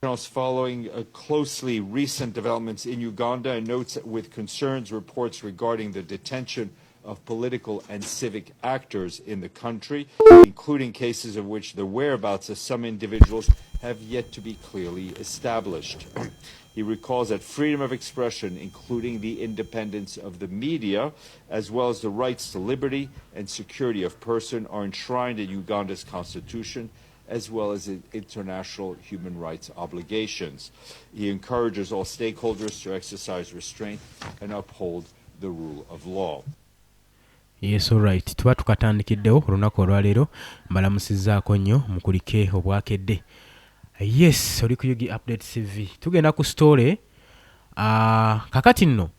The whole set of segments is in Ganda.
Following closely recent developments in Uganda and notes with concerns reports regarding the detention of political and civic actors in the country, including cases of which the whereabouts of some individuals have yet to be clearly established. He recalls that freedom of expression, including the independence of the media, as well as the rights to liberty and security of person, are enshrined in Uganda's constitution, as well as in international human rights obligations. He encourages all stakeholders to exercise restraint and uphold the rule of law. Yes, all right. Tuba tukatandikiddewo olunaku olwaleero mbalamusizzaako nnyo mukulike obwakedde. Yes, oli ku Yugi Update TV. Tugenda ku story kakati nno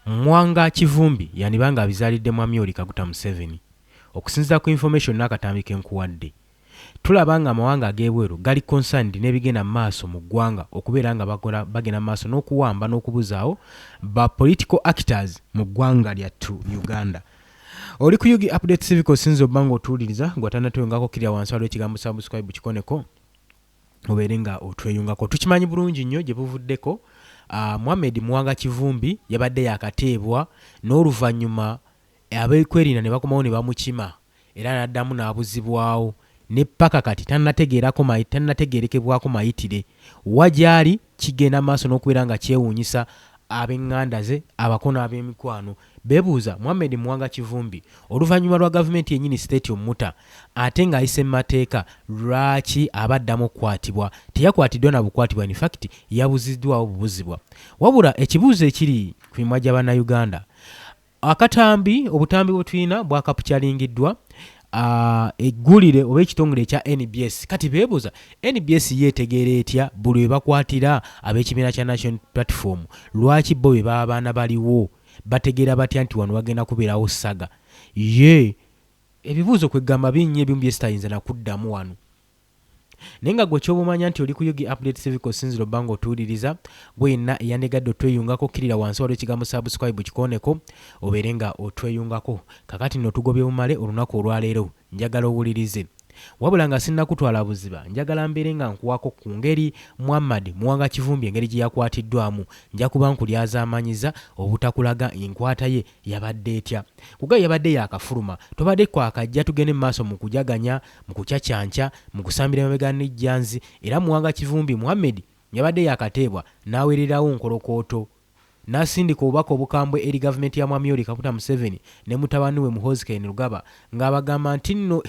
Mwanga Kivumbi yanibanga abizaalidde Mwami Yoweri Kaguta Museveni. Okusinziira ku information n'akatambi ke nkuwadde, tulaba nga amawanga ag'ebweru gali concerned n'ebigenda mu maaso mu ggwanga okubeera nga bagenda mu maaso n'okuwamba n'okubuzaawo ba political actors mu ggwanga lyattu Uganda. Oli ku Yugi Update TV kosinza obanga otuwuliriza gw'atannatweyungako kirya wansi waliwo ekigambo subscribe kikoneko obeere nga otweyungako. Tukimanyi bulungi nnyo gye buvuddeko. Mohamed Mwanga Kivumbi yabadde yakateebwa n'oluvannyuma abeekwerinda ne bakomawo ne bamukima era n'addamu n'abuzibwawo ne paka kati tannategeerekebwako mayitire wagyali kigenda maaso n'okubeera nga kyewuunyisa ab'eŋŋanda ze abako n'ab'emikwano. Beebuuza Mohamed Mwanga Kivumbi oluvannyuma lwa gavumenti yennyini state omuta ate ng'ayise mu mateeka lwaki abaddamu okukwatibwa? Teyakwatiddwa na bukwatibwa, in fact yabuziddwawo bubuzibwa. Wabula ekibuuzo ekiri ku mimwa gy'Abannayuganda, akatambi obutambi bwe tulina bwakapukyalingiddwa eggulire oba ekitongole ekya NBS. Kati beebuuza NBS yeetegeera etya buli we bakwatira ab'ekibiina kya National Platform? Lwaki bo be baba baana baliwo bategeera batya nti wano wagenda kubeerawo ssaga? Ebibuuzo kwegamba binnya ebimu bye sitayinza nakuddamu wano. Naye nga gwe ky'obumanya nti oli ku Yugi Update TV kosinzira obbanga otuwuliriza, gwe yenna eyandegadde otweyungako kirira wansi waliwo ekigambo subscribe kikoneko obeere nga otweyungako. Kakati nno tugobye bumale olunaku olwaleero njagala owulirize. Wabula nga sinnakutwala buziba, njagala mbeere nga nkuwako ku ngeri Muhammad Mwanga Kivumbi engeri gye yakwatiddwamu. Nja kuba nkulyazamanyiza obutakulaga enkwata ye yabadde etya. Kuga yabadde yakafuluma, tobadde kwakajja tugende mu maaso mu kujaganya, mu kucacyanca, mu kusambira emabega n'ejjanzi. Era Mwanga Kivumbi Muhammad yabadde yakateebwa n'aweererawo nkolokooto. N'asindika obubaka obukambwe eri gavumenti ya Mwami Yoweri Kaguta Museveni ne mutabani we Muhoozi Kainerugaba ng'abagamba nti nno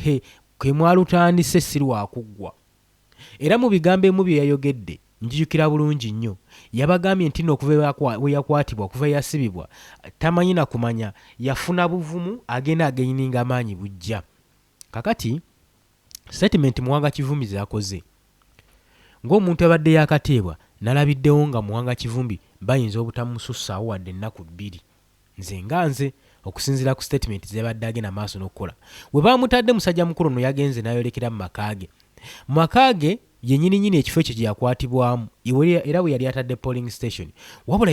kwe mwalutandise si lwakuggwa. Era mu bigambo emu bye yayogedde njijukira bulungi nnyo, yabagambye nti nno okuva we yakwatibwa, okuva yasibibwa tamanyi na kumanya, yafuna buvumu agenda againinga amaanyi bujja. Kakati statement Mwanga Kivumbi z'akoze ng'omuntu abadde yakateebwa, nalabiddewo nga Mwanga Kivumbi bayinza obutamusussaawo wadde ennaku 2 nze okusinziira ku statement zebadde agenda maaso n'okukola. We baamutadde musajja mukulu no yagenze n'ayolekera mu makaage. Mu makaage yennyini ekifo ekyo gye yakwatibwamu era we yali atadde polling station. Wabula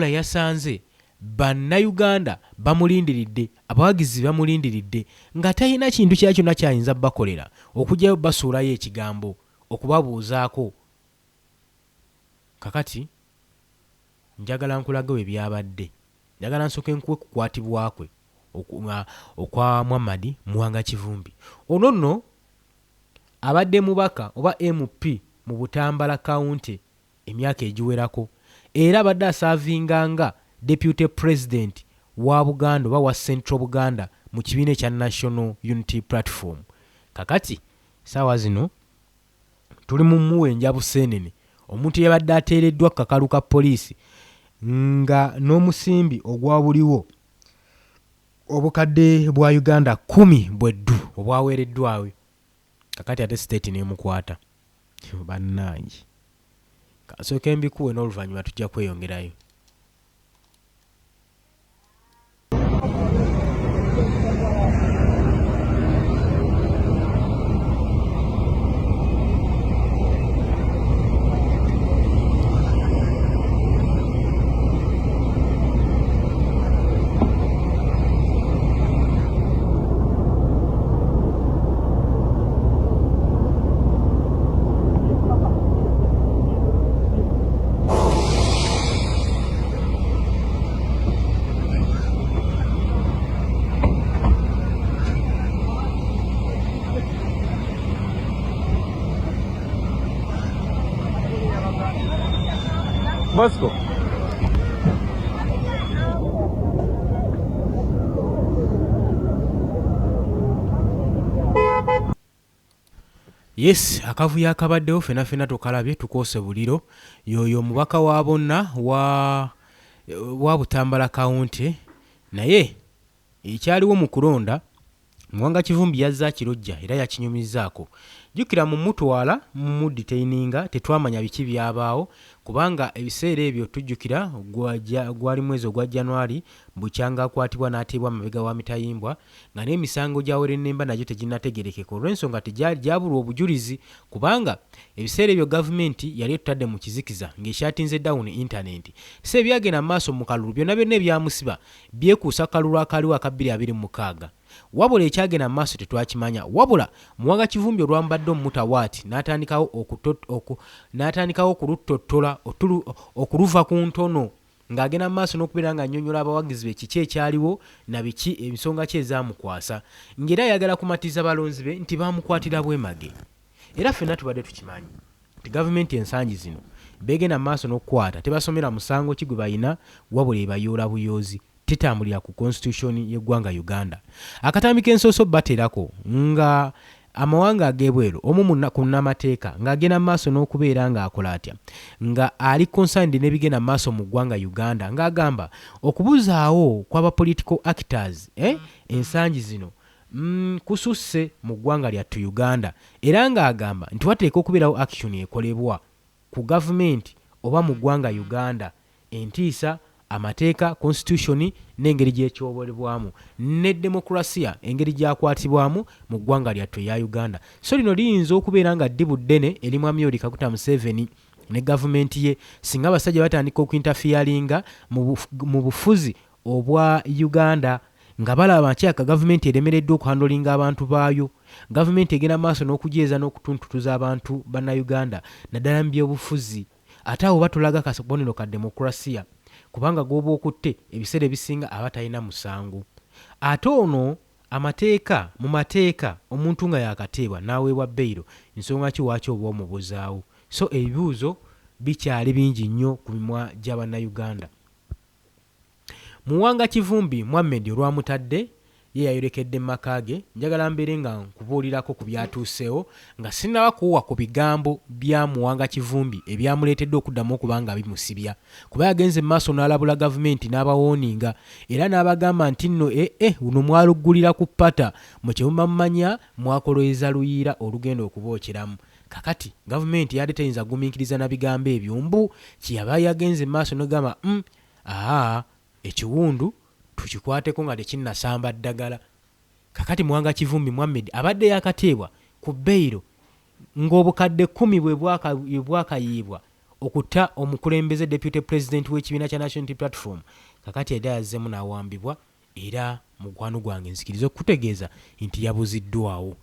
yasanze Bannayuganda bamulindiridde, abawagizi bamulindiridde nga talina kintu kyonna kyayinza bakolera okujjayo basuulayo ekigambo okubabuuzaako. Kakati njagala nkulaga we byabadde. Njagala nsooke nkuwe kukwatibwa kwe okwa Muhammad Mwanga Kivumbi. Ono nno abadde mubaka oba MP mu Butambala County emyaka egiwerako, era abadde asaavinganga Deputy President wa Buganda oba wa Central Buganda mu kibiina ekya National Unity Platform. Kakati saawa zino tuli mu muwenja buseenene, omuntu yabadde ateereddwa kakalu ka poliisi nga n'omusimbi ogwabuliwo obukadde bwa Uganda 10 bweddu obwaweereddwawe. Kakati ate state n'emukwata. Bannange kasooke mbikuwe n'oluvannyuma tujja kweyongerayo. Bosco. Yes, akavuyo akabaddewo fenafena tokalabye tukoose buliro yoyo omubaka wa bonna wa Butambala County naye ekyaliwo mu kulonda Mwanga Kivumbi yazza kirojja era yakinyumizaako jjukira mu mutwala mu detaininga tetwamanya biki byabaawo kubanga ebiseera ebyo tujjukira gwali mwezi ogwa January bukyanga akwatibwa n'ateebwa amabega wa Mitayimbwa nga n'emisango gyawere nnemba nagyo teginnategerekeka olw'ensonga gyabulwa obujulizi kubanga ebiseera ebyo gavumenti yali etutadde mu kizikiza ng'ekyatinze down internet se byagenda maaso mu kalulu byonna byonna ebyamusiba byekuusa kalulu akaliwo aka 2026 wabula ekyagenda maaso tetwakimanya wabula Mwanga Kivumbi olwambadde omutawaati n'atandikawo okulutottola okuluva ku ntono ng'agenda maaso n'okubeera nga annyonnyola abawagizi be kiki ekyaliwo na biki ensonga ki ezaamukwasa ng'era ayagala kumatiza balonzi be nti baamukwatira bwemage era ffenna tubadde tukimanyi nti gavumenti ensangi zino beegenda maaso n'okukwata tebasomera musango ki gwe bayina wabula ebayoola buyoozi tetambulira ku constitution y'eggwanga Uganda akatambi k'ensooso baterako nga amawanga ag'ebweru omu ku nnamateeka ng'agenda maaso n'okubeera ng'akola atya nga ali concerned n'ebigenda maaso mu ggwanga Uganda ng'agamba okubuzaawo kw'aba political actors ensangi zino kususse mu ggwanga lyattu Uganda era ng'agamba nti wateeka okubeerawo action ekolebwa ku gavumenti oba mu ggwanga Uganda entiisa amateeka constitution n'engeri gy'ekyobolebwamu ne demokrasiya engeri gyakwatibwamu mu ggwanga lyattu ya Uganda so lino liyinza okubeera nga ddibu ddene eri Mwami Yoweri Kaguta Museveni ne gavumenti ye singa abasajja batandika okuintafiyalinga mu bufuzi obwa Uganda nga balaba nkyaka gavumenti eremereddwa okuhandolinga abantu baayo gavumenti egenda maaso n'okujeeza n'okutuntutuza abantu bannayuganda naddala mu byobufuzi ate awo batulaga akabonero ka demokrasiya kubanga gw'oba okutte ebiseera ebisinga aba talina musango ate ono amateeka mu mateeka omuntu nga yakateebwa n'aweebwa beyiro ensonga ki waaki oba omubuzaawo so ebibuuzo bikyali bingi nnyo ku mimwa gy'abannayuganda Mwanga Kivumbi Mohammed olwamutadde ye yayolekedde maka ge njagala mbeere nga nkubuulirako ku byatuuseewo nga sinnaba kuwa ku bigambo bya Mwanga Kivumbi ebyamuleetedde okuddamu okuba nga bimusibya kuba yagenze mu maaso n'alabula gavumenti n'abawooninga era n'abagamba nti nno uno mwaluggulira ku ppata mu kye mumamanya mwakoloweza luyiira olugenda okubookeramu kakati gavumenti yadde teyinza gumiikiriza na bigambo ebyo mbu kyeyaba yagenze mu maaso n'ogamba ekiwundu tukikwateko nga tekinnasamba ddagala kakati Mwanga Kivumbi Mohammed abadde yakateebwa ku beyiro ng'obukadde 10 bwe bwakayiibwa okutta omukulembeze deputy president w'ekibiina kya National Unity Platform kakati edda yazzeemu n'awambibwa era mukwano gwange nzikiriza okutegeeza nti yabuziddwawo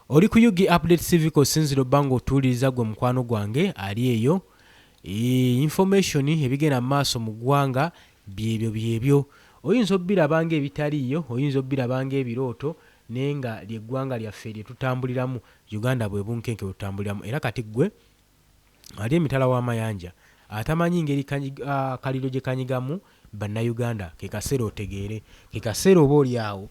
oli ku UG Update Civic osinzira obanga otuuliriza gwe mukwano gwange ali eyo information ebigenda maaso mu ggwanga byebyo oyinza obbirabanga ebitaliiyo oyinza obbirabanga ebirooto naye nga lyeggwanga lyaffe lye tutambuliramu Uganda bwe bunkenke butambuliramu era kati ggwe ali emitala w'amayanja atamanyi ngeri kaliro gye kanyigamu bannayuganda ke kaseera otegeere ke kaseera oba oli awo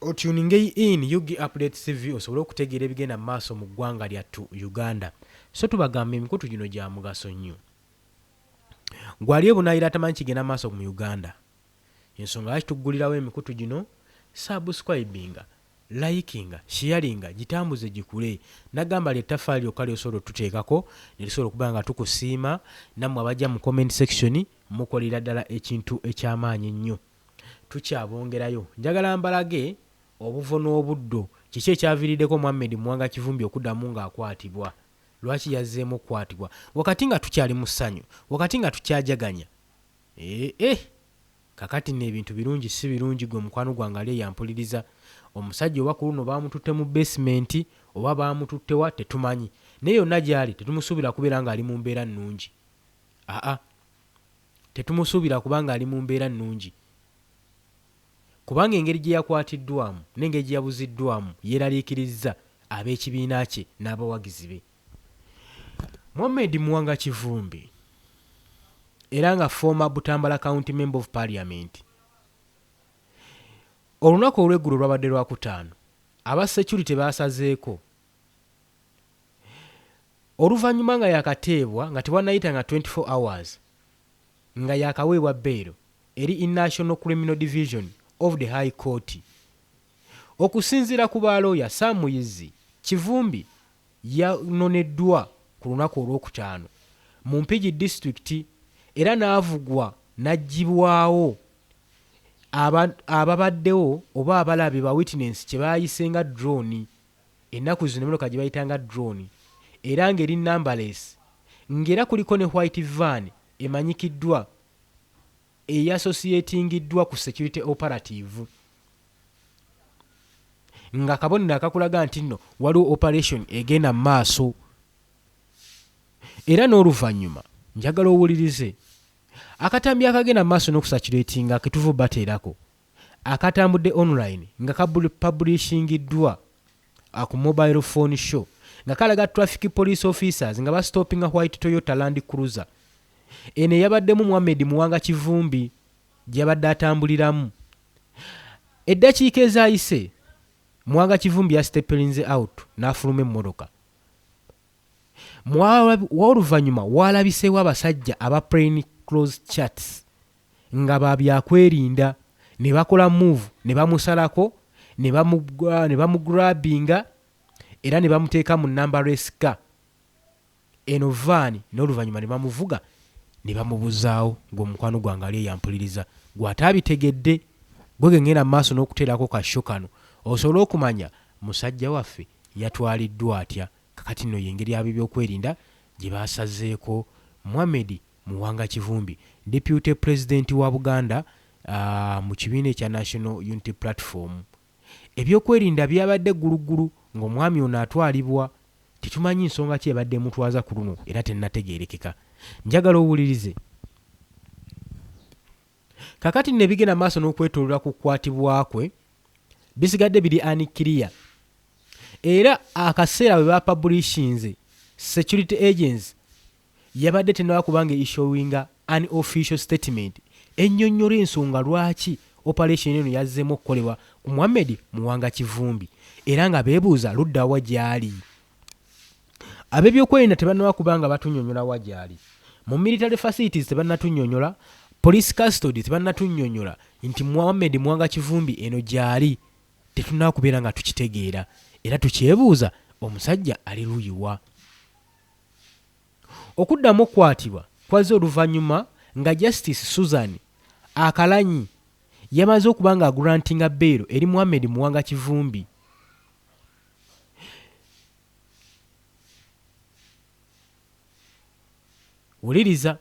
otuninge in UG Update TV osobole okutegeera ebigenda maaso mu ggwanga lyattu Uganda so tubagamba emikutu gino gya mugaso nnyo gwali ebunayira atamanyi kigenda maaso mu Uganda ensonga lwaki tuggulirawo emikutu gino subscribinga likinga sharinga gitambuze gikule nagamba ly'ettafaali lyokka lyosobola otuteekako nerisobola okuba nga tukusiima nammwe abajja mu comment section mukolera ddala ekintu eky'amaanyi ennyo tukyabongerayo njagala mbalage obuvo n'obuddo kiki ekyaviiriddeko Mohammed Mwanga Kivumbi okuddamu ng'akwatibwa lwaki yazzeemu okukwatibwa wakati nga tukyali mu ssanyu wakati nga tukyajaganya kakati n'ebintu birungi si birungi gwe mukwano gwange ali yampuliriza omusajja oba ku luno baamututte mu basement oba baamututtewa tetumanyi naye yonna gy'ali tetumusuubira kubeera ng'ali mu mbeera nnungi tetumusuubira kubanga ali mu mbeera nnungi kubanga engeri gye yakwatiddwamu n'engeri gye yabuziddwamu yeeraliikirizza ab'ekibiina kye n'abawagizi be Mohamed Muwanga Kivumbi era nga former Butambala County Member of Parliament. Olunaku olw'eggulo lwabadde Lwakutaano, aba security baasazeeko oluvannyuma nga yakateebwa nga tewannayita nga 24 hours nga yakaweebwa bbeero eri National Criminal Division of the High Court. Okusinziira ku baalooya Sam Muyizzi, Kivumbi yanoneddwa ku lunaku olwokutaano mu Mpigi District era n'avugwa n'aggyibwawo ababaddewo oba abalabe ba witness kye baayise nga drone, ennaku zino emmotoka gye bayita nga drone, era ng'eri numberless, ng'era kuliko ne white van emanyikiddwa eyassociatingiddwa ku security operative, nga kabonero akakulaga nti nno waliwo operation egenda mu maaso. Era n'oluvannyuma njagala owulirize akatambi akagenda mu maaso n'okusakiratinga ketuvu bateerako akatambudde online nga kapublishingiddwa ku mobile phone show nga kalaga traffic police officers nga bastoppinga white Toyota Land Cruiser. Eno yabaddemu Mohamed Muwanga Kivumbi gy'abadde atambuliramu. Eddakiika ezaayise Muwanga Kivumbi yasteperinze out n'afuluma emmotoka. Oluvannyuma waalabiseewo abasajja aba plain close chats nga babyakwerinda ne bakola move ne bamusalako ne bamugrabinga era ne bamuteeka mu numberless car eno vaani, n'oluvannyuma ne bamuvuga ne bamubuzaawo ng'omukwano gwange ali eyampuliriza gw'ataabitegedde. Gwe gengenda mu maaso n'okuteerako kasho kano osobole okumanya musajja waffe yatwaliddwa atya. Kakati nno y'engeri ab'ebyokwerinda gye baasazeeko Mohamed Muwanga Kivumbi, Deputy President wa Buganda mu kibiina ekya National Unity Platform. Ebyokwerinda byabadde gulugulu ng'omwami ono atwalibwa, tetumanyi nsonga ki ebadde emutwaza ku luno era tennategeerekeka. Njagala owulirize. Kakati ne bigenda maaso n'okwetoolera ku kukwatibwa kwe bisigadde biri unclear. Era akaseera bwe bapublishinze security agents yabadde tenaba kubanga ishowinga an official statement ennyonnyola ensonga lwaki operation eno yazzeemu okukolebwa ku Mohamed Muwanga Kivumbi era nga beebuuza ludda wa gyali. Ab'ebyokwerinda tebannaba kubanga batunnyonnyola wa gyali. Mu military facilities tebannatunnyonnyola, police custody tebannatunnyonnyola nti Mohamed Muwanga Kivumbi eno gyali. Tetunnaba kubeera nga tukitegeera era tukyebuuza omusajja ali luyiwa. Okuddamu okukwatibwa kwaze oluvannyuma nga Justice Susan Akalanyi yamaze okuba nga agrantinga bbeero eri Mohamed Muwanga Kivumbi. Wuliriza,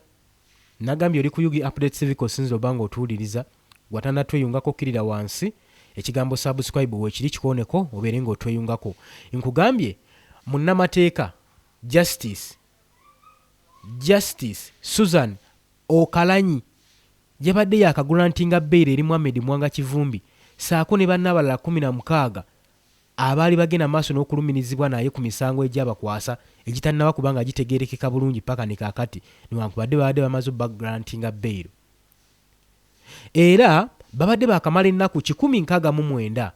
nagambye oli ku Yugi Update Civic osinza oba nga otuwuliriza, watannatweyungako kirira wansi ekigambo subscribe weekiri kikooneko obeere ng'otweyungako. Nkugambye munnamateeka Justice Susan Okalanyi yabadde yakagulantinga bbeera eri Mohamed Muwanga Kivumbi saako ne bannabalala 16 abaali bagenda maaso n'okulumirizibwa naye ku misango egy'abakwasa egitannaba kubanga gitegeerekeka bulungi paka ne kaakati newankubadde babadde bamaze bagulantinga bbeero. Era babadde bakamala ennaku 169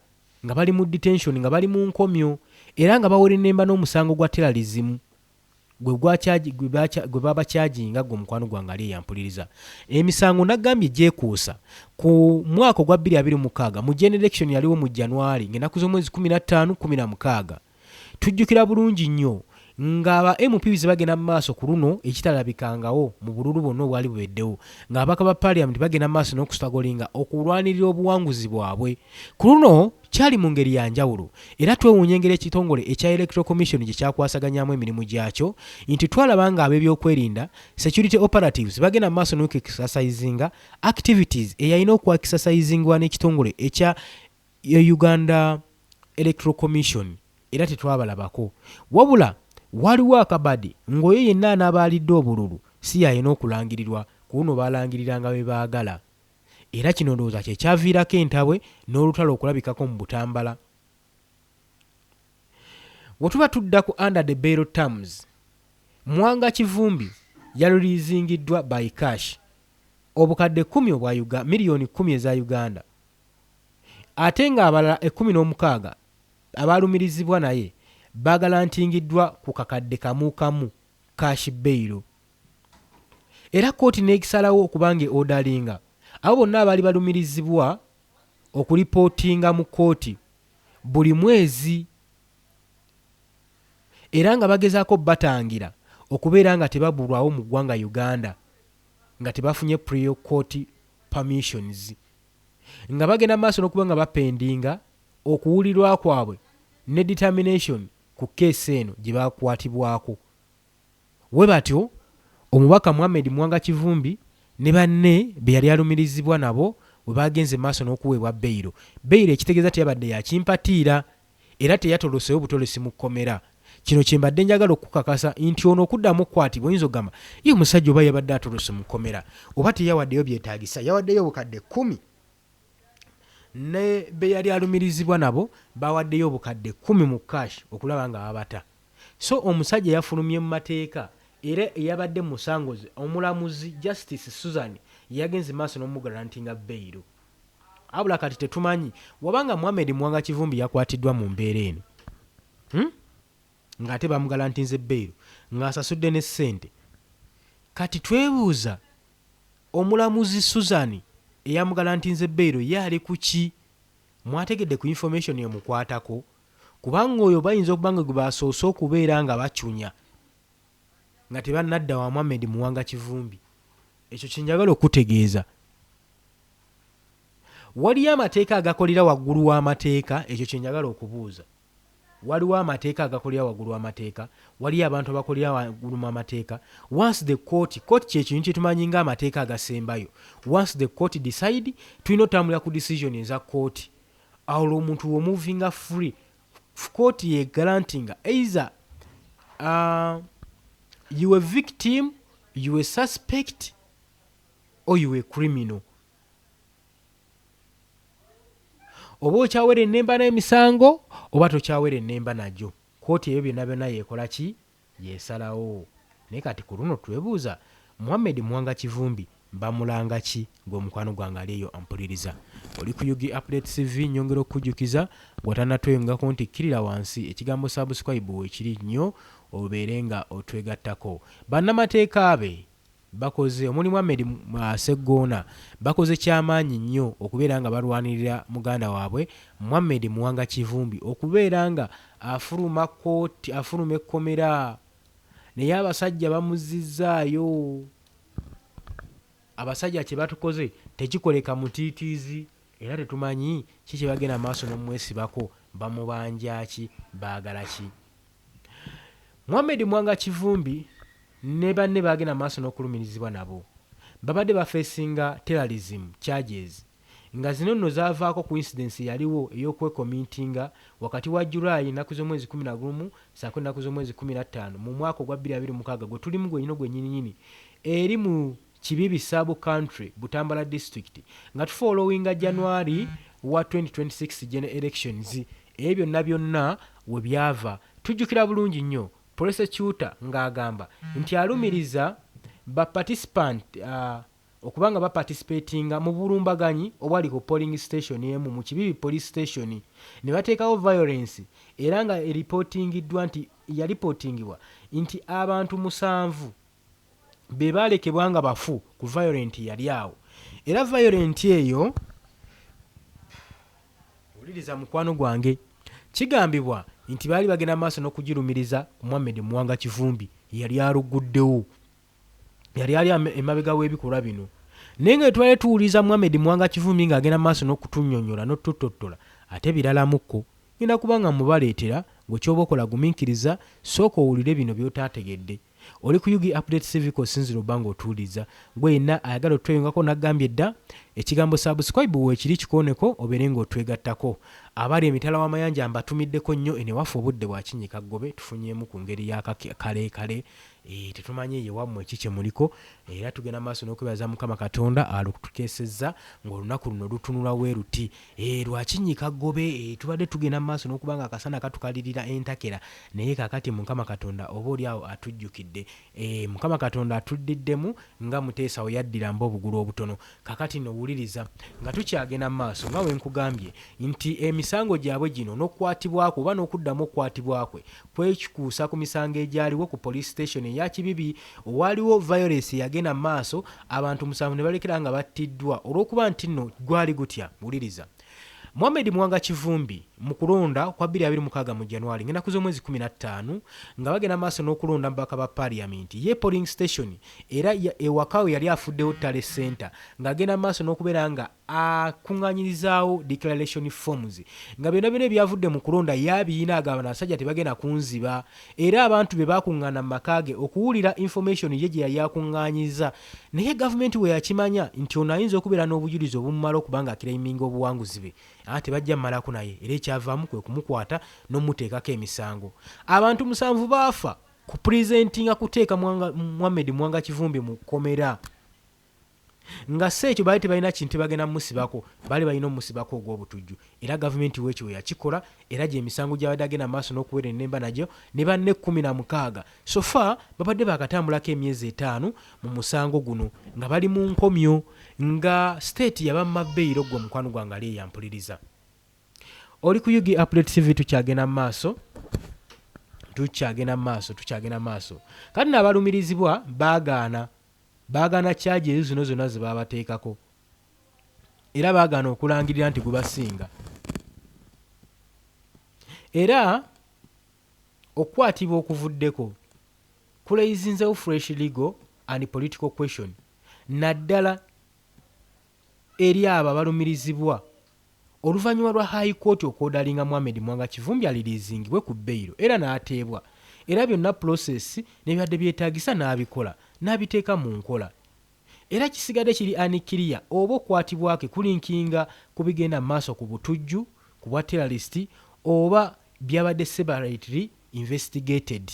nga bali mu detention, nga bali mu nkomyo era nga bawera ennemba n'omusango gwa terrorism gwe babakyajinga gwe mukwano gwange ali eyampuliriza. Emisango nagambye gyekuusa ku mwaka ogwa 2026 mu generation yaliwo mu January ng'ennaku z'omwezi 15-16. Tujjukira bulungi nnyo ng'aba MPs bagenda mu maaso ku luno ekitalabikangawo mu bululu bwonna obwali bubeddewo ng'ababaka ba parliament bagenda mu maaso n'okusitagolinga okulwanirira obuwanguzi bwabwe. Ku luno kyali mu ngeri ya njawulo era twewuunya engeri ekitongole ekya Electoral Commission gye kyakwasaganyamu emirimu gyakyo nti twalaba nga ab'ebyokwerinda security operatives bagenda mu maaso n'okwekisasayizinga activities eyalina okwakisasayizingwa n'ekitongole ekya Uganda Electoral Commission era tetwabalabako. Wabula waliwo akabadi ng'oyo yenna anaabalidde obululu si yalina okulangirirwa, ku luno baalangiriranga be baagala. Era kino ndowooza kye kyaviirako entabwe n'olutalo okulabikako mu Butambala. Bwe tuba tudda ku under the bail terms Mwanga Kivumbi yalulizingiddwa by cash obukadde 10 obwa miliyoni 10 eza Uganda, ate nga abalala 16 abalumirizibwa naye bagalantingiddwa ku kakadde kamu cash bail. Era kooti n'ekisalawo okubanga odalinga abo bonna abaali balumirizibwa okulipootinga mu kooti buli mwezi, era nga bagezaako batangira okubeera nga tebabulwawo mu ggwanga Uganda nga tebafunye prior court permissions, nga bagenda maaso n'okuba nga bapendinga okuwulirwa kwabwe ne determination ku keesi eno gye bakwatibwako. We batyo omubaka Mohamed Mwanga Kivumbi ne banne be yali alumirizibwa nabo we bagenze maaso n'okuweebwa beyiro. Beyiro ekitegeeza teyabadde yakimpatiira era teyatoloseewo butolosi mu kkomera. Kino kye mbadde njagala okukakasa nti ono okuddamu okukwatibwa oyinza ogamba ye omusajja oba yabadde atolose mu kkomera oba teyawaddeyo byetaagisa, yawaddeyo obukadde 10 ne be yali alumirizibwa nabo bawaddeyo obukadde 10 mu cash okulaba nga babata. So omusajja yafulumye mu mateeka era eyabadde mu musango ze omulamuzi Justice Susan yagenze maaso n'omugarantinga beyiro. Abula kati tetumanyi wabanga Mohamed Mwanga Kivumbi yakwatiddwa mu mbeera eno ng'ate bamugalantinze beyiro ng'asasudde ne ssente. Kati twebuuza omulamuzi Susan eyamugalantinze beyiro ye ali ku ki? Mwategedde ku information emukwatako? Kubanga oyo bayinza okuba nga gwe basoose okubeera nga bacunya nga tebannadda wa Mohamed Mwanga Kivumbi. Ekyo kyenjagala okutegeeza. Waliyo amateeka agakolera waggulu w'amateeka, ekyo kyenjagala okubuuza. Waliwo amateeka agakolera waggulu w'amateeka, waliyo abantu abakolera waggulu w'amateeka. Once the court kye kintu kye tumanyi nga amateeka agasembayo. Once the court decide, tulina otambulira ku decision eza court. Awo omuntu womuvinga free. Court ye garantinga either you a victim, you a suspect, or you a criminal. Oba okyawera ennemba n'emisango oba tokyawera ennemba nagyo, kooti eyo byonna byonna yeekola ki? Yeesalawo. Naye kati ku luno twebuuza Mohamed Mwanga Kivumbi bamulanga ki? Gwe mukwano gwange ali eyo ampuliriza. Oli ku Yugi Update TV, nyongera okukujjukiza bw'otannatweyongako nti kkirira wansi ekigambo subscribe weekiri nnyo obeere nga otwegattako. Bannamateeka be bakoze omulimu Mohamed Sseggona bakoze kyamaanyi nnyo okubeera nga balwanirira muganda waabwe Mohamed Mwanga Kivumbi okubeera nga afuluma kooti, afuluma ekkomera, naye abasajja bamuzizzaayo. Abasajja kye batukoze tekikoleka mutiitiizi era tetumanyi ki kye bagenda maaso n'omwesibako, bamubanja ki, baagala ki. Mohamed Mwanga Kivumbi ne banne bagenda maaso n'okulumirizibwa nabo babadde bafeesinga terrorism charges, nga zino nno zaavaako ku incidence yaliwo ey'okwekomitinga wakati wa July ennaku z'omwezi 11 saako ennaku z'omwezi 15 mu mwaka ogwa 2026 gwe tulimu gwenyino gwennyininyini eri mu Kibibi sub country Butambala district nga tufollowinga January wa 2026 general elections. Ebyo byonna byonna we byava tujjukira bulungi nnyo prosecutor ng'agamba nti alumiriza ba participant okubanga ba participatinga mu bulumbaganyi obwali ku polling station emu mu Kibibi police station ne bateekawo violence era nga reportingiddwa nti yalipotingibwa nti abantu 7 be balekebwa nga bafu ku violent yali awo. Era violent eyo uliriza mukwano gwange kigambibwa nti baali bagenda maaso n'okugirumiriza ku Mohamed Mwanga Kivumbi yali aluguddewo, yali ali emabega w'ebikolwa bino. Naye nga twali tuwuliza Mohamed Mwanga Kivumbi ng'agenda maaso n'okutunnyonnyola n'otutottola ate biralamuko ngenda kubanga mubaleetera gwe ky'oba okola gumiikiriza sooka owulire bino by'otaategedde. Oli ku Yugi Update TV kosinzira obanga otuuliza gwe yenna ayagala otweyongako naggambye dda ekigambo subscribe weekiri kikooneko obeere ng'otwegattako. abali emitala w'amayanja mbatumiddeko nnyo enewafu obudde bwa kinyikaggobe tufunyeemu ku ngeri y'akaleekale tetumanyi ye wammwe ki kye muliko era tugenda maaso n'okwebaza mukama katonda alutukesezza ng'olunaku luno lutunula we ruti lwa kinyikaggobe tubadde tugenda maaso n'okuba nga akasana katukalirira entakera naye kaakati mukama katonda oba oli awo atujjukidde mukama katonda atuddiddemu nga muteesawo yaddira mba obugulu obutono kaakati nowuliriza nga tukyagenda maaso nga we nkugambye nti emisango gyabwe gino n'okukwatibwako oba n'okuddamu okukwatibwakwe kwekikuusa ku misango egyaliwo ku police station eya Kibibi owaaliwo violence yagenda maaso abantu 7 ne balekera nga battiddwa olw'okuba nti nno gwali gutya wuliriza Mohamed Mwanga Kivumbi mu kulonda kwa 2026 mu January ngenda kuzo mwezi 15 nga bagenda maaso n'okulonda mbaka ba parliament ye polling station era ewakawe yali afuddewo tale center nga agenda maaso n'okubeera nga akunganyirizaawo declaration forms nga byonna byonna byavudde mu kulonda yabiina agaba nasajja tebagenda kunziba era abantu be bakungana makage okuwulira information ye gye yali akunganyiza naye government we yakimanya nti ono ayinza okubeera n'obujulizi obumala okubanga akiraiminga obuwanguzi be ate bajja malako naye era ekyavaamu kwe kumukwata n'omuteekako emisango abantu 7 baafa ku presentinga kuteeka Mohamed Mwanga Kivumbi mu komera nga sekyo bali tebalina kintu bagenda musibako bali balina omusibako ogw'obutujju era gavumenti wekyo yakikola era gye emisango gy'abadde agenda maaso n'okubeera ennemba nagyo ne banne 16 sofa babadde bakatambulako emyezi 5 mu musango guno nga bali mu nkomyo nga state yabamma bbeiro gwe mukwano gwange ali eyampuliriza oli ku Yugi Update TV tukyagenda maaso kati n'abalumirizibwa baagaana kyaji ezo zino zonna ze babateekako era baagaana okulangirira nti gubasinga era okukwatibwa okuvuddeko kuleyizinzewo fresh legal and political question naddala eri abo abalumirizibwa oluvannyuma lwa high court okwodalinga Mohamed Mwanga Kivumbi aliriizingibwe ku bbeiro era n'ateebwa era byonna process n'ebyadde byetaagisa n'abikola n'abiteeka mu nkola era kisigadde kiri anikiriya oba okwatibwake kulinkinga ku bigenda maaso ku butujju ku bwa terrorist oba byabadde separately investigated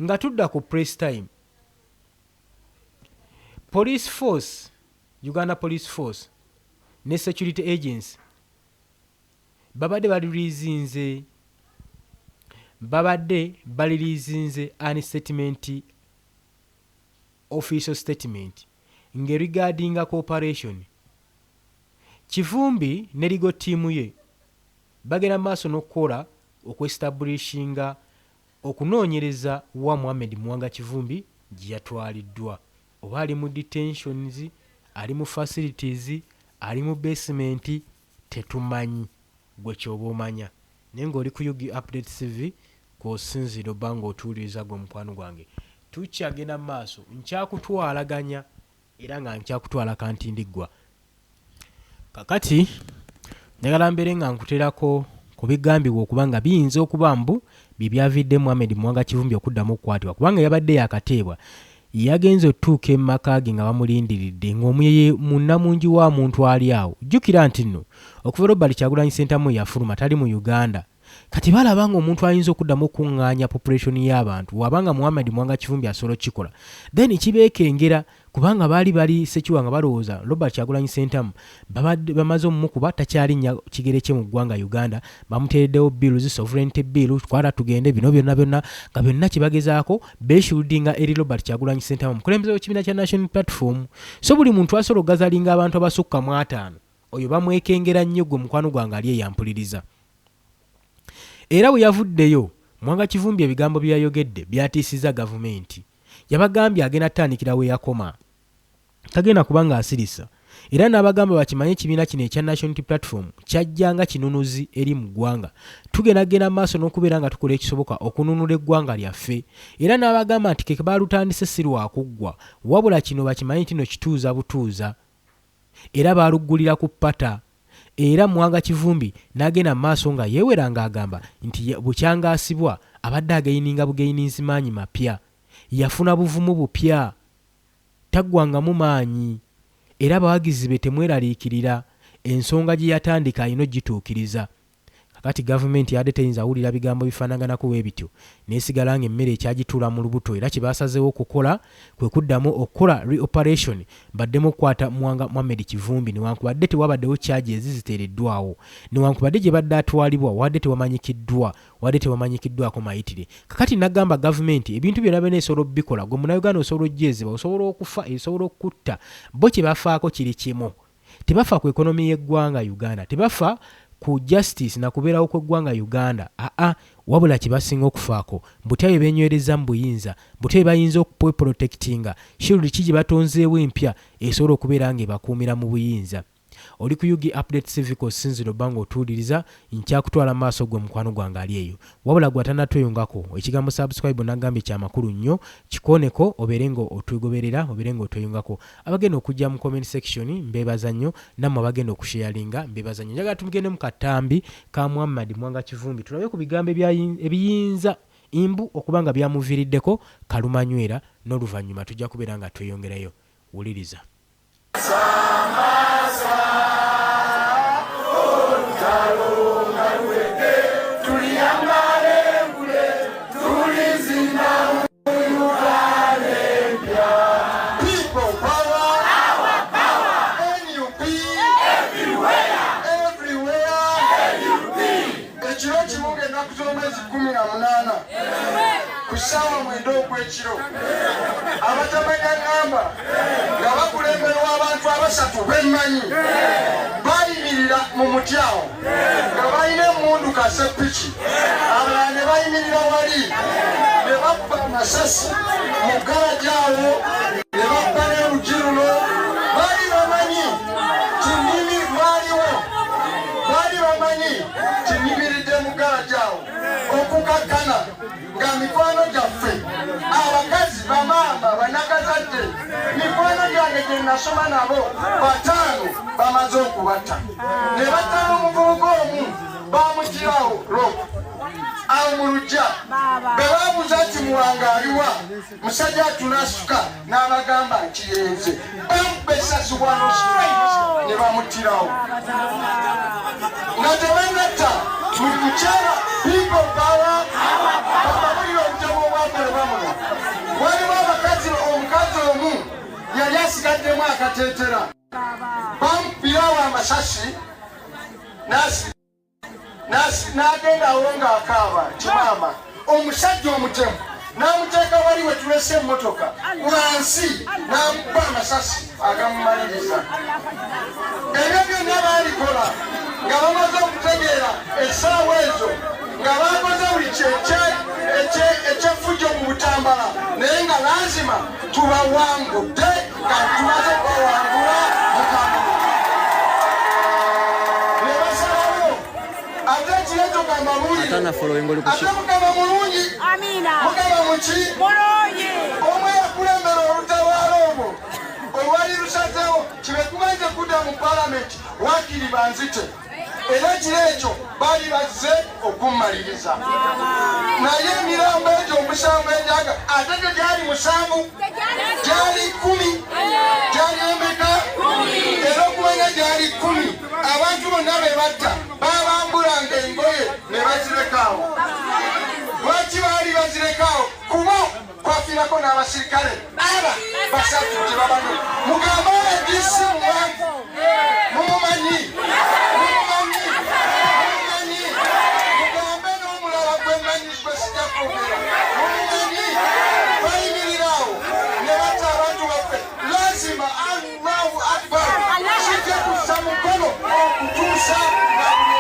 nga tudda ku press time Uganda Police Force ne security agency babadde balirizinze an statement official statement nge regarding a cooperation Kivumbi ne legal team ye bagenda maaso n'okukola okwestablishinga okunoonyereza wa Mohamed Mwanga Kivumbi gye yatwaliddwa oba ali mu detentions ali mu facilities ali mu basement tetumanyi gwe kyoba omanya naye ng'oli ku Yugi Update TV kw'osinzira obba ng'otuuliriza gwe mukwano gwange tukyagenda maaso nkyakutwalaganya era nga nkyakutwala kantindiggwa kakati njagala mbeere nga nkuterako ku bigambibwa okuba nga biyinza okuba mbu bibyavidde Mohamed Mwanga Kivumbi okuddamu okukwatibwa kubanga yabadde yakateebwa yagenze otuuka emmaka ge nga bamulindiridde ng'omuyeye munnamungi wa muntu ali awo jjukira nti nno okuva Robert Kyagulanyi Ssentamu yafuluma tali mu Uganda kati balaba nga omuntu ayinza okuddamu okuŋŋaanya population y'abantu wabanga Mohamed Mwanga Kivumbi asobola okukikola then kibeekengera kubanga bali sekiwa nga balowooza Robert Kyagulanyi Ssentamu bamaze omumukuba takyalinnya kigere kye mu ggwanga Uganda bamuteereddewo bills sovereignty bill twala tugende bino byonna nga byonna kibagezaako beeshuludinga eri Robert Kyagulanyi Ssentamu mukulembeze w'ekibiina kya National Platform so buli muntu asobola ogazalinga abantu abasukka mu 5 oyo bamwekengera nnyo gwe mukwano gwange ali eyampuliriza era bwe yavuddeyo Mwanga Kivumbi ebigambo bye yayogedde byatiisiza gavumenti yabagambye agenda tandikira we yakoma tagenda kubanga asirisa era n'abagamba bakimanye ekibiina kino ekya National Platform kyajjanga kinunuzi eri mu ggwanga tugenda maaso n'okubeera nga tukola ekisoboka okununula eggwanga lyaffe era n'abagamba nti ke baalutandise si lwakuggwa wabula kino bakimanye nti no kituuza butuuza era baaluggulira ku ppata era Mwanga Kivumbi n'agenda maaso nga yeewera ng'agamba nti bukyangaasibwa abadde ageyininga bugeyininzi maanyi mapya yafuna buvumu bupya taggwangamu maanyi era abawagizi be temweraliikirira ensonga gye yatandika alina ogituukiriza. Kakati gavumenti yadde teyinza awulira bigambo bifaanaganako bwe bityo neesigala ng'emmere ekyagituula mu lubuto, era kye baasazeewo okukola kwe kuddamu okukola reoperation baddemu okukwata Mwanga Mohamed Kivumbi newankubadde tewabaddewo kyaji eziziteereddwawo, newankubadde gye badde atwalibwa wadde tewamanyikiddwako mayitire. Kakati nagamba gavumenti ebintu byonna byonna esobola obikola, gwe munnayuganda osobola ogyezebwa, osobola okufa, esobola okutta, bo kye bafaako kiri kimu. Tebafa ku ekonomi y'eggwanga Uganda, tebafa ku justice na kubeerawo kw'eggwanga Uganda, wabula kye basinga okufaako butyayo beenywereza mu buyinza, butyayo bayinza okweprotectinga shield ki gye batonzeewo empya esobola okubeera ng'ebakuumira mu buyinza. Oli ku UG Update Civic osinzira obbanga otuwuliriza, nkyakutwala mu maaso gwe mukwano gwange ali eyo, wabula gwe atanatweyongako ekigambo subscribe nagambye kyamakulu nnyo, kikooneko obeere nga otwegoberera, obeere nga otweyongako. Abagenda okujja mu comment section mbeebaza nnyo, nammwe abagenda okusharinga mbeebaza nnyo. Njagala tugende mu katambi ka Muhammad Mwanga Kivumbi tulabe ku bigambo ebiyinza imbu okuba nga byamuviiriddeko kalumanywera, n'oluvannyuma tujja kubeera nga tweyongerayo. Wuliriza. Kusawa mwendo gw'ekiro abatamanya ngamba nga bakulemberwa abantu abasatu bemmanyi bayimirira mu mutyawo nga balina emmundu kasepiki, abalala ne bayimirira wali ne bakkuba amasasi mu garaji awo ne bakkuba n'oluggi luno. Baali bamanyi kinnimi lwaliwo, baali bamanyi kinnimiridde mu garaji awo okukakkana nga mikwano gyaffe abakazi bamaama banakazadde mikwano gyange gye nasoma nabo bataano bamaze okubatta, ne battala omuvubuka omu bamugirawo rope awo mu luggya. Be baabuuza nti muwangaaliwa, musajja atunasuka n'abagamba nti yenze, bamukuba essasi wano ne bamuttirawo nga tebangatta mu kukyala people power. Bakabulira obutabo obwakolebwa muno, waliwo omukazi omu yali asigaddemu akateetera, bamupirawo amasasi n'agenda awo ng'akaaba nti maama, omusajja omutemu n'amuteeka wali we tulese emmotoka wansi n'amukuba amasasi agamumaliriza. Ebyo byonna baalikola nga bamaze okutegeera essaawa ezo nga bakoze buli ekyefujjo mu Butambala, naye nga lazima tubawangudde kati tumaze kubawangula mukama. Ne basalawo ate ekireeto gamba bulire ate mukama mulungi, mukama muki omwe yakulembera olutabaalo olwo olwali lusazeewo kibe tumaze kudda mu palamenti waakiri banzite, era ekiro ekyo baali bazze okummaliriza. Naye emirambo egyo omusanvu egyaga ate gye gyali musanvu, gyali 10, gyali emeka, era okumanya gyali 10. Abantu bonna be batta babambulanga engoye ne bazirekawo. Lwaki baali bazirekawo? Kuba kwafiirako n'abasirikale aba basatu gye babano. Mugamba ebisi muwanvu mumumanyi, mugambe n'omulala gwemmanyi gwe sijja kwogera mumumanyi. Bayimirirawo ne batta abantu baffe. Lazima Allahu Akbar kijja kussa mukono okutuusa nga buli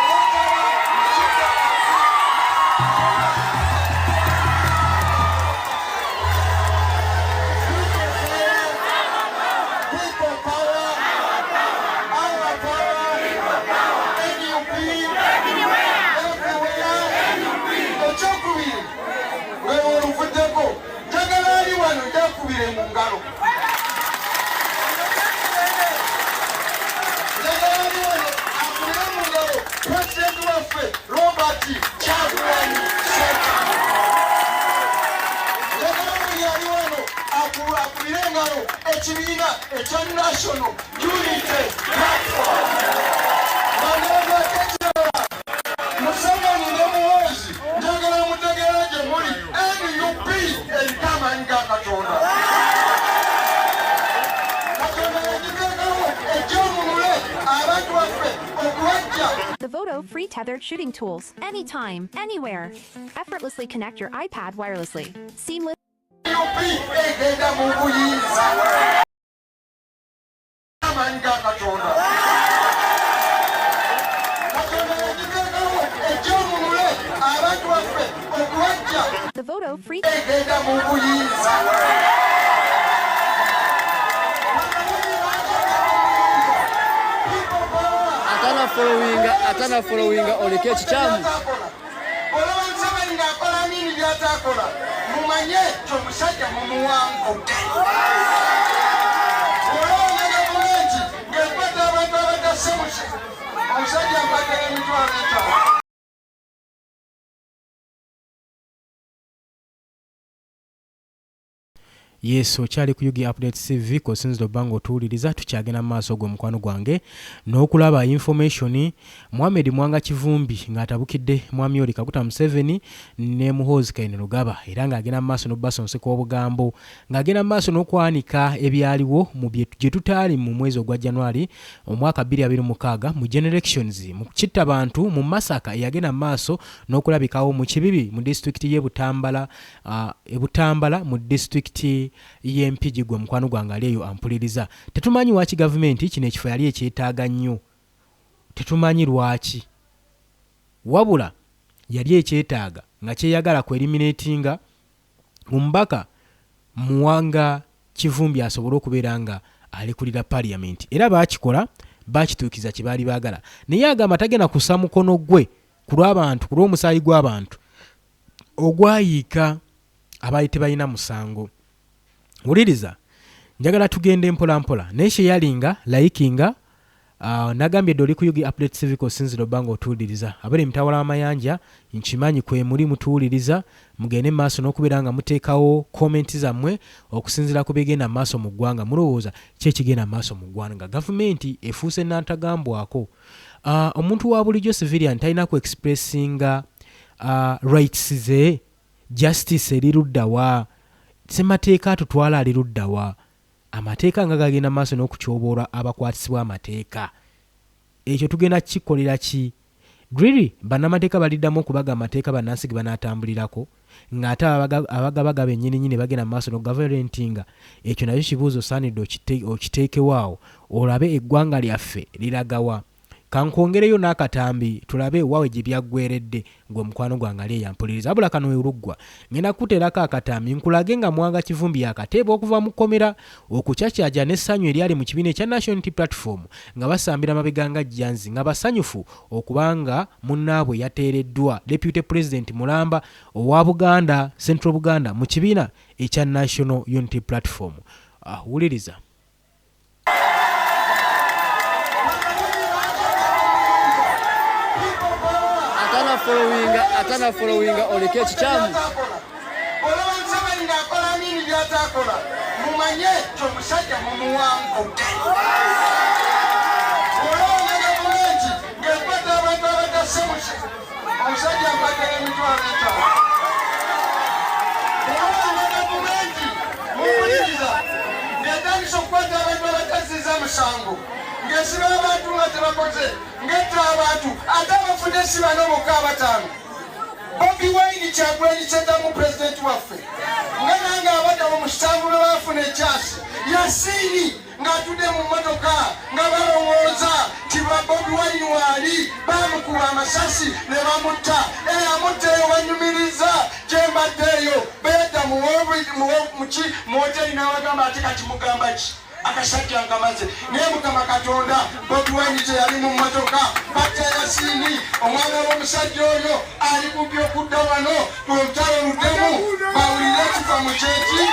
mu ngalo. Akubire mu ngalo pulezidenti waffe Robert Kyagulanyi Ssentamu. Yali wano akubire engalo ekibiina ekya National Unity Platform. Museveni ne Muhoozi njagala mutegeera gye muli NUP eriko amaanyi ga Katonda. Katonda yagiteekawo egy'omumule abantu baffe okuwajja. The Vodo free tethered shooting tools. Anytime, anywhere. Effortlessly connect your iPad wirelessly. Seamless. NUP egenda mu buyinza. Amaanyi ga Katonda. Katonda yagiteekawo egy'omumule abantu baffe okuwajja. The Vodo free. Egenda mu buyinza. atana followinga oleke kichamu olaba Museveni ng'akola nini by'ataakola mumanye omusajja mumuwangude. Olaba gavumenti ng'ekwata abantu abaddasse muki omusajja akwata emitwalo 5. Yes, okyali ku Yugi Update TV kosinzira obanga otuwuliriza tukyagenda mu maaso gwe mukwano gwange n'okulaba information Mohamed Mwanga Kivumbi ng'atabukidde Mwami Yoweri Kaguta Museveni ne Muhoozi Kainerugaba era ng'agenda mu maaso n'obbasa nseko obugambo ng'agenda mu maaso n'okwanika ebyaliwo mu gye tutaali mu mwezi ogwa January omwaka 2026 mu generations mu kitta bantu mu Masaka yagenda mu maaso n'okulabikawo mu Kibibi mu district y'e Butambala mu district y'Empigi gwe mukwano gwange aliyo ampuliriza. Tetumanyi waki gavumenti kino ekifo yali ekyetaaga nnyo. Tetumanyi lwaki. Wabula yali ekyetaaga nga kyeyagala ku eliminatinga omubaka Mwanga Kivumbi asobole okubeera nga alekulira parliament. Era baakikola baakituukiza kye baali baagala. Naye agamba tagenda kussa mukono gwe ku lw'abantu ku lw'omusaayi gw'abantu ogwayiika abaali tebalina musango. Wuliriza njagala tugende mpola mpola naye sheyalinga likinga nagambye doli ku Yugi Update TV kosinzira obanga otuwuliriza abali mutawala w'amayanja nkimanyi kwe muri mutuwuliriza mugende maaso n'okubeera nga muteekawo comment zammwe okusinzira ku bigenda maaso mu ggwanga mulowooza ki ekigenda maaso mu ggwanga. Gavumenti efuuse nnantagambwako. Omuntu wa bulijjo civilian talina ku expressinga rights ze justice eriruddawa semateeka tutwala aliruddawa amateeka nga gagenda maaso n'okutyoboola abakwatisibwa amateeka. Ekyo tugenda kikolera ki? Really bannamateeka baliddamu okubaga amateeka bannansi ge banaatambulirako ng'ate abagabaga bennyini bagenda maaso n'ogavumentinga. Ekyo nakyo kibuuzo saanidde okiteekewaawo olabe eggwanga lyaffe liragawa. Kankwongereyo n'akatambi tulabe waawe gye byaggweredde gwe mukwano gwange ali eyampuliriza. Abula kano weruggwa ngenda kuteerako akatambi nkulage nga Mwanga Kivumbi akateeba okuva mu kkomera okucacyaja n'essanyu eryali mu kibiina ekya National Unity Platform nga basambira mabega nga jjanzi nga basanyufu okubanga munnaabwe yateereddwa Deputy President Mulamba owa Buganda Central Buganda mu kibiina ekya National Unity Platform. Wuliriza. atana followinga oleke kichamu olaba Museveni ng'akola nini by'ataakola mumanye omusajja mumuwangude. Olaba gavumenti ng'ekwata abantu abaddasse muki omusajja akwata emitwalo 5. Olaba gavumenti muwuliriza ng'etandisa okukwata abantu abaddaziza musango ng'esiba abantu nga tebakoze ng'etta abantu ate abafudde si bano bokka 5. Bobi Wine Kyagulanyi Ssentamu pulezidenti waffe nga nange abadde mu kitangulo baafuna ekyasi yasiini ng'atudde mu mmotoka nga balowooza ti Bobi Wine waali baamukuba amasasi ne bamutta. Amutta eyo banyumiriza gye mbaddeeyo beedda mu hoteri n'abagamba ate kati mugamba ki akasajja nkamaze naye Mukama Katonda Bobi Wine yali mu mmotoka batta Yasiini omwana w'omusajja oyo ali kubye okudda wano olutalo luddemu bawulire kifa mu kyeki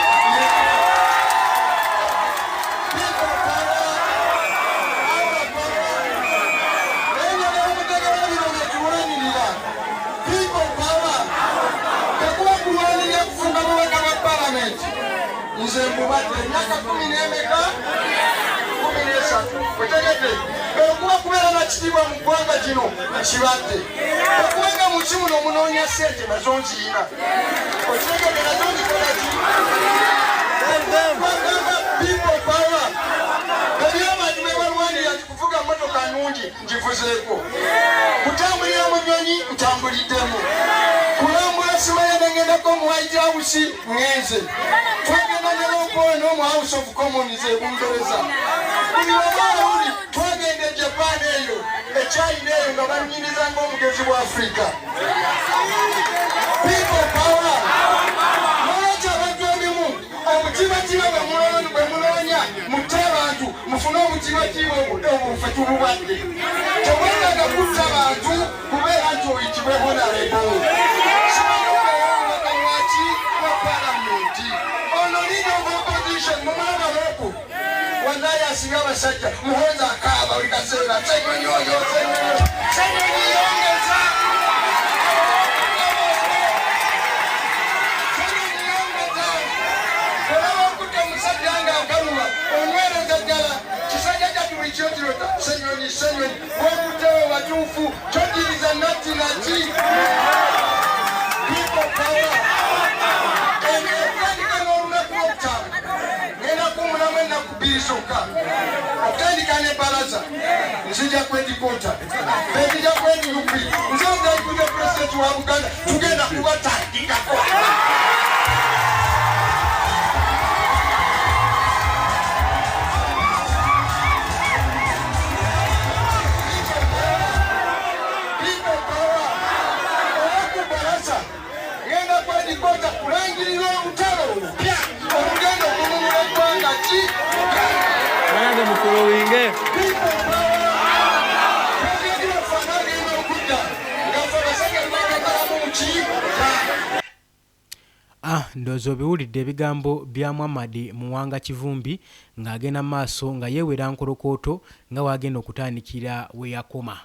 nze mbubadde emyaka 10 n'emeka 13 otegedde okuba kubeera na kitiibwa mu ggwanga kino kibadde okubanga mu kimu n'omunoonya ssente nazo nziina okitegedde nazo nzikola ki people power ebyo abantu bebalwanira kuvuga motoka nnungi ngivuzeeko kutambulira mu nnyonyi ntambuliddemu kulambula simayana ngendako mu White House ngenze twagenda nelompolo n'omu House of Commons ebungereza buli wamaawuli twagenda e Japan eyo ekyayina eyo nga banyiniza ng'omugezi bwa Afrika people power nolwekyo abantu ebimu omutiibatiiba bwe munoonya mutte abantu mufune omutiibatiiba obufe tububadde tebwetaaga kutta bantu kubeera nti oyitibweho nalebo simanyokawakamwaki wa palamenti ono leader of opposition mumulabaloko wanaye asinga abasajja muhooza akaaba buli kaseera senyonyi oyo senyonyi yongeza senyonyi wokutewo batuufu togiriza nati people power okutandika n'olunaku lwokutaano ngenda kumulamu ennaku 2 zokka okutandika ne balaza nzija kwedikota benzija kwedirupi nze nzaikude pulezidenti wa Buganda tugenda kubatandikako Nange mu following ndowooza obiwulidde ebigambo bya Muhammad Muwanga Kivumbi ng'agenda maaso nga yeewera nkolokooto nga wagenda okutandikira we yakoma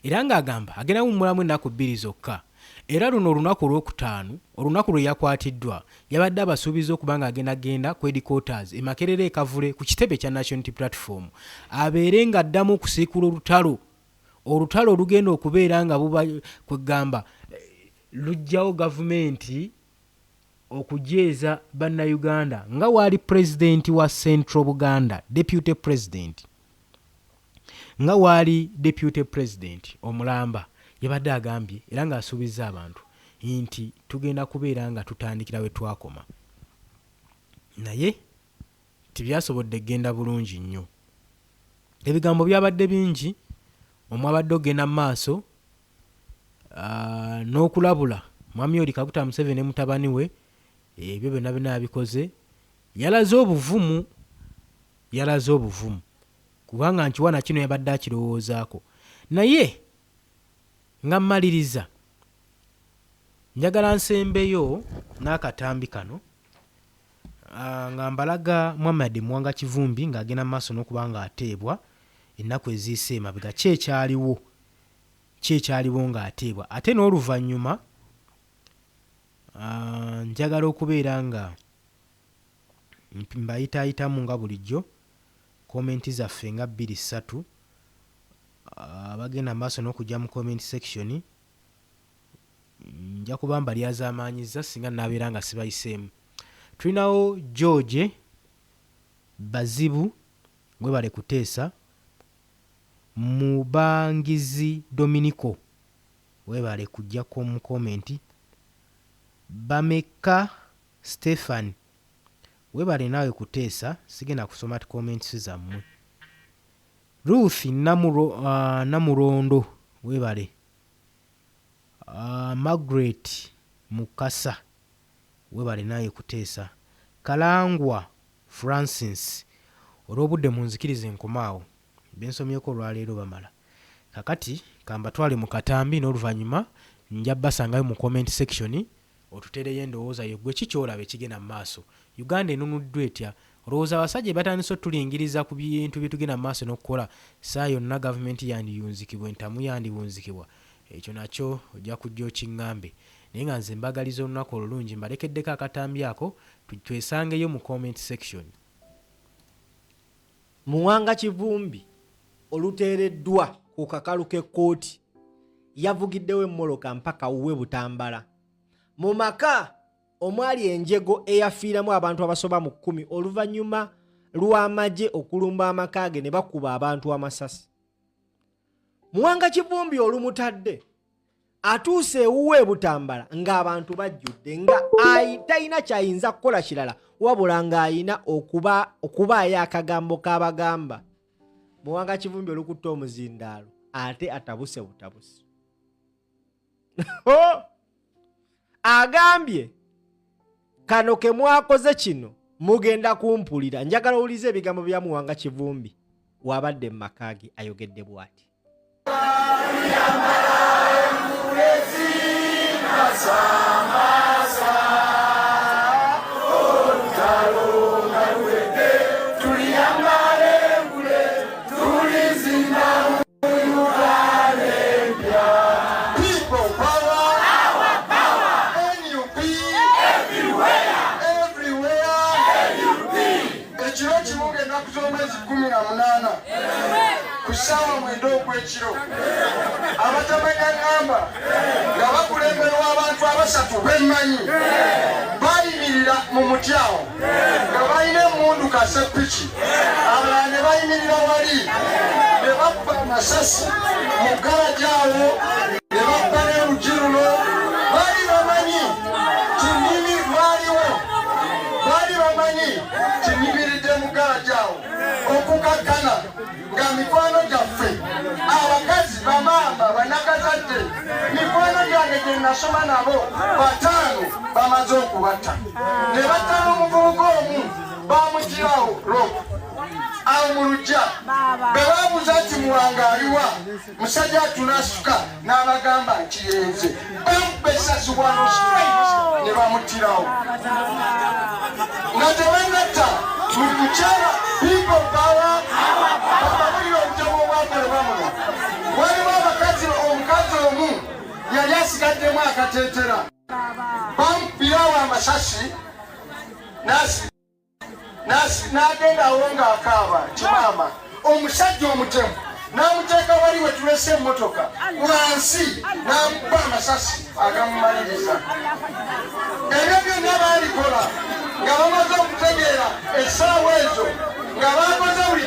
era ng'agamba agenda kuwummulamu ennaku 2 zokka era luno olunaku olwokutaano olunaku lwe yakwatiddwa yabadde abasuubiza okuba nga agenda ku headquarters e Makerere Kavule ku kitebe kya National Unity Platform abeere ng'addamu okusiikula olutalo olugenda okubeera nga buba kwegamba lujjawo gavumenti okujeeza bannayuganda nga waali pulezidenti wa Central Buganda deputy president nga waali deputy president omulamba yabadde agambye era ng'asuubizza abantu nti tugenda kubeera nga tutandikira we twakoma naye tibyasobodde kgenda bulungi nnyo ebigambo byabadde bingi omwabadde ogenda mu maaso n'okulabula mwami Yoweri Kaguta Museveni ne mutabani we ebyo byonna yabikoze yalaze obuvumu kubanga nkiwana kino yabadde akirowoozaako naye nga mmaliriza njagala nsembeyo n'akatambi kano nga mbalaga Muhammad Muwanga Kivumbi ng'agenda mu maaso n'okuba nga ateebwa ennaku eziise emabega kyekyaliwo ng'ateebwa ate n'oluvannyuma njagala okubeera nga mbayitaayitamu nga bulijjo komenti zaffe nga 2-3 abagenda maaso n'okujja mu comment section nja kuba mbalyazaamaanyiza singa naabeera nga sibayiseemu. Tulinawo George Bazibu webale kuteesa, Mubangizi Dominico webale kujjako mu komenti, Bameka Stefan webale naawe kuteesa, sigenda kusoma comments zammwe. Ruth Namurondo webale, Margaret Mukasa webale naye kuteesa, Kalangwa Francis olw'obudde munzikirize nkomaawo bensomyeko olwaleero bamala. Kakati kambatwale mu katambi n'oluvannyuma nja basangayo mu comment section otutereyo endowooza yo gwe kikyolaba ekigenda mu maaso. Uganda enunuddwa etya? Olowooza abasajja batandise otulingiriza ku bintu byetugenda mu maaso n'okukola saa yonna gavumenti yandiyunzikibwa, entamu yandiwunzikibwa. Ekyo nakyo ojja kujja okiŋŋambe. naye nga nze mbagaliza olunaku olulungi mbalekeddeko akatambi ako twesangeyo mu comment section. Muwanga Kivumbi oluteereddwa ku kakalu k'ekkooti yavugiddewo emmoloka mpaka wuwe Butambala. Mu maka omwali enjego eyafiiramu abantu abasoba mu 10 oluvannyuma lw'amagye okulumba amaka ge ne bakuba abantu amasasi. Muwanga Kivumbi olumutadde atuuse ewuwe Butambala ng'abantu bajjudde nga talina kyayinza kukola kirala wabula ng'ayina okubaayo akagambo k'abagamba. Muwanga Kivumbi olukutta omuzindaalo ate atabuse butabuse. Agambye kano ke mwakoze kino mugenda kumpulira. Njagala owulize ebigambo bya Muwanga Kivumbi wabadde mu maka ge ayogedde bw'ati. Kusawa mwendo okw'ekiro abatamanya ngamba nga bakulemberwa abantu abasatu bemmanyi bayimirira mu mutyawo nga balina emundu kasepiki abalala ne bayimirira wali ne bakuba amasasi mu galajawo ne bakuba n'erugirulo baali bamanyi kinimi lwaliwo baali bamanyi kinimiridde mu galajawo okukakkana nga mikwano gyaffe abakazi bamaama banakazadde mikwano gyange gye nasoma nabo 5 bamaze okubatta ne batta n'omuvubuka omu bamugirawo rope awo mu lujja be babuuza nti Muwanga aliwa musajja atunasuka n'abagamba nti yenze bamuba essasi wano straight ne bamuttirawo nga tebanatta mukukyala people power ababulira obutabo obwakolebwa muno waliwo abakazi omukazi omu yali asigaddemu akateetera bamupirawo amasasi n'agenda awo ng'akaaba kimaama omusajja omutemu n'amuteeka wali we tulese emmotoka wansi n'amuba amasasi agamumaliriza. Ebyo byonna baalikola nga bamaze okutegeera essaawa ezo nga bakoze buli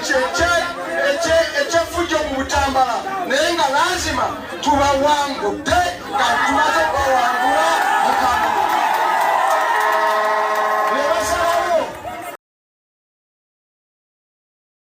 ekyefujjo mu Butambala naye nga lazima tubawangudde nga tumaze kubawangula